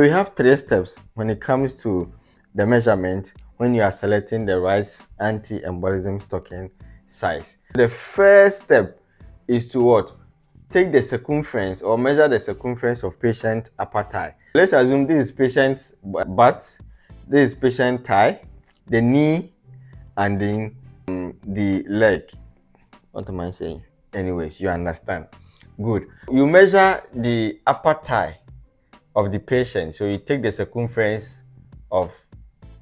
We have 3 steps when it comes to the measurement when you are selecting the right anti-embolism stocking size. The first step is to what? Take the circumference or measure the circumference of patient upper thigh. Let's assume this is patient's butt, this is patient thigh, the knee, and then the leg. What am I saying? Anyways, you understand. Good. You measure the upper thigh of the patient, so you take the circumference of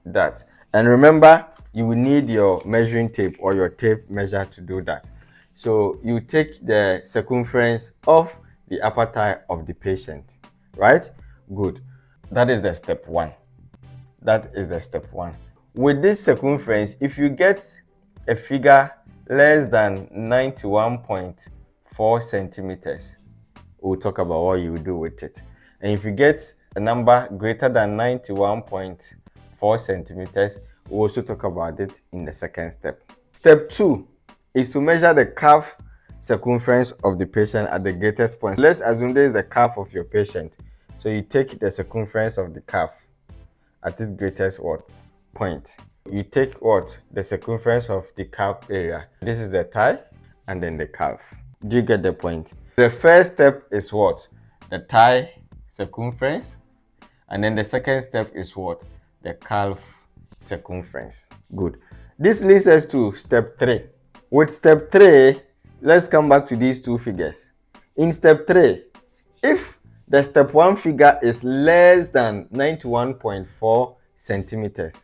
that, and remember you will need your measuring tape or your tape measure to do that. So you take the circumference of the upper thigh of the patient, right? Good. That is the step 1. That is the step 1. With this circumference, if you get a figure less than 91.4 centimeters, we'll talk about what you will do with it. And if you get a number greater than 91.4 centimeters, we'll also talk about it in the second step. Step 2 is to measure the calf circumference of the patient at the greatest point. Let's assume this is the calf of your patient. So you take the circumference of the calf at its greatest point. You take the circumference of the calf area. This is the thigh and then the calf. Do you get the point? The first step is what? The thigh circumference, and then the second step is what? The calf circumference. Good. This leads us to step 3. With step 3, let's come back to these 2 figures. In step 3, if the step 1 figure is less than 91.4 centimeters,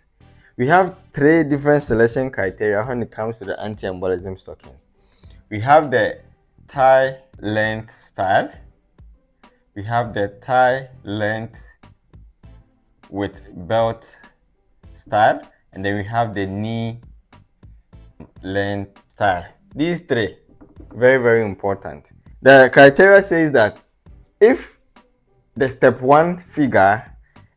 we have 3 different selection criteria when it comes to the anti-embolism stocking. We have the thigh length style, we have the thigh length with belt style, and then we have the knee length style. These 3, very, very important. The criteria says that if the step 1 figure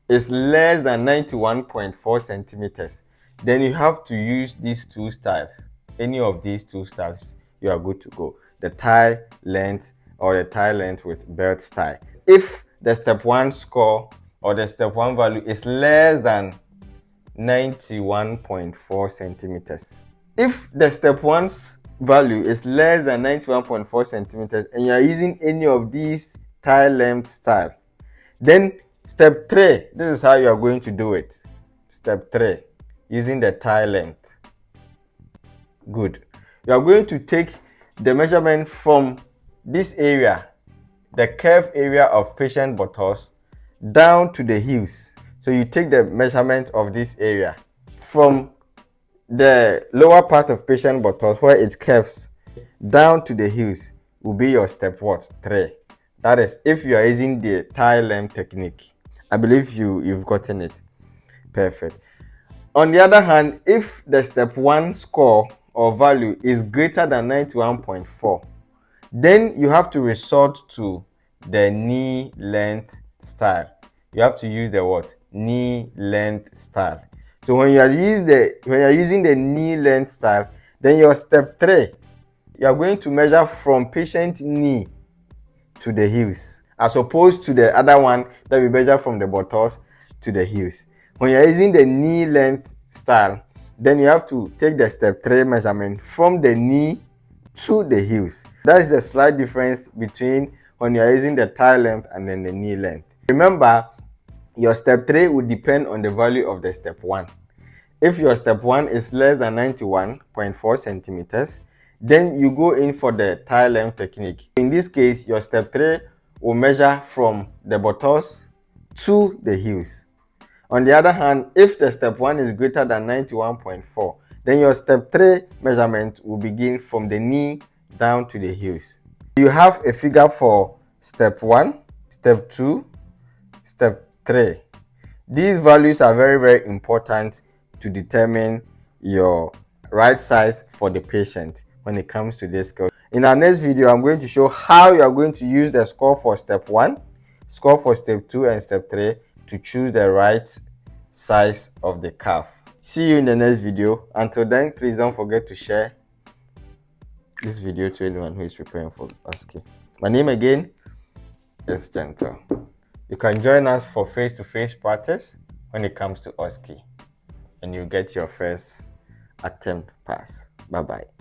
is less than 91.4 centimeters, then you have to use these 2 styles. Any of these 2 styles, you are good to go. The thigh length or the thigh length with belt style. If the step 1 score or the step 1 value is less than 91.4 centimeters. If the step 1's value is less than 91.4 centimeters and you are using any of these thigh length style, then step 3, this is how you are going to do it. Step 3, using the thigh length. Good. You are going to take the measurement from this area, the curved area of patient buttocks, down to the heels. So you take the measurement of this area from the lower part of patient buttocks where it curves down to the heels will be your step 3. That is if you are using the thigh length technique. I believe you've gotten it. Perfect. On the other hand, if the step 1 score or value is greater than 91.4, then you have to resort to the knee length style. You have to use the knee length style. So when you are using the knee length style, then your step 3, you are going to measure from patient knee to the heels, as opposed to the other one that we measure from the buttocks to the heels. When you are using the knee length style, then you have to take the step 3 measurement from the knee to the heels. That's the slight difference between when you are using the thigh length and then the knee length. Remember, your step 3 will depend on the value of the step 1. If your step 1 is less than 91.4 centimeters, then you go in for the thigh length technique. In this case, your step 3 will measure from the buttocks to the heels. On the other hand, if the step 1 is greater than 91.4, then your step 3 measurement will begin from the knee down to the heels. You have a figure for step 1, step 2, step 3. These values are very, very important to determine your right size for the patient when it comes to this scale. In our next video, I'm going to show how you are going to use the score for step 1, score for step 2 and step 3 to choose the right size of the calf. See you in the next video. Until then, please don't forget to share this video to anyone who is preparing for OSCE. My name again is Gentle. You can join us for face-to-face practice when it comes to OSCE, and you get your first attempt pass. Bye-bye.